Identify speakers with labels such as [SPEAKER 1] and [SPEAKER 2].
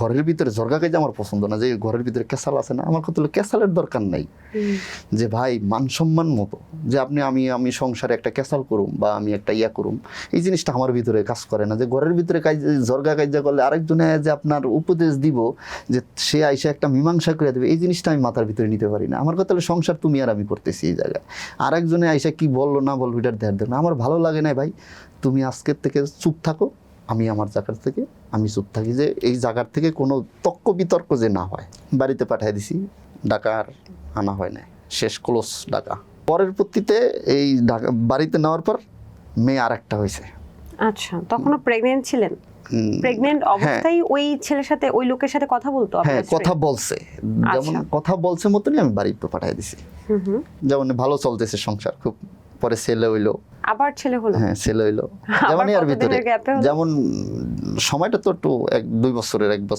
[SPEAKER 1] ঘরের ভিতরে ঝরগা কাজে আমার পছন্দ না, যে ঘরের ভিতরে ক্যাসাল আছে না, আমার কথা হলো ক্যাসালের দরকার নাই। যে ভাই মান সম্মান মতো যে আমি সংসারে একটা ক্যাসাল করুম বা আমি একটা ইয়া করুম, এই জিনিসটা আমার ভিতরে কাজ করে না। যে ঘরের ভিতরে কাজ ঝরগা কাজা করলে আরেকজনে যে আপনার উপদেশ দিব, যে সে আইসা একটা মীমাংসা করে দেবে, এই জিনিসটা আমি মাথার ভিতরে নিতে পারি না। আমার কথা হলো সংসার তুমি আর আমি করতেছি এই জায়গায়, আরেকজনে আইসা কি বললো না বলবো এটার ধ্যান দেবে না, আমার ভালো লাগে না ভাই। তুমি আজকের থেকে চুপ থাকো, আমি আমার জায়গার থেকে আমি চুপ থাকি, যে এই জায়গার থেকে কোনো তর্ক বিতর্ক যে না হয়। বাড়িতে পাঠিয়ে দিছি, ডাকা আর আনা হয় না, শেষ ক্লোজ ডাকা। পরের পত্তিতে এই বাড়িতে নেওয়ার পর মেয়ে আর একটা হয়েছে।
[SPEAKER 2] আচ্ছা, তখনও প্রেগনেন্ট ছিলেন? প্রেগনেন্ট অবস্থায় ওই ছেলের সাথে, ওই লোকের সাথে কথা বলতো?
[SPEAKER 1] হ্যাঁ, কথা বলছে, যেমন কথা বলছে মতনই আমি বাড়িতে পাঠিয়ে দিছি। যেমন ভালো চলতেছে সংসার খুব, পরে ছেলে হইলো,
[SPEAKER 2] আবার ছেলে হলো?
[SPEAKER 1] হ্যাঁ ছেলে হইলো, যেমন এর ভিতরে যেমন সময়টা তো একটু 1-2 বছরের, 1 বছর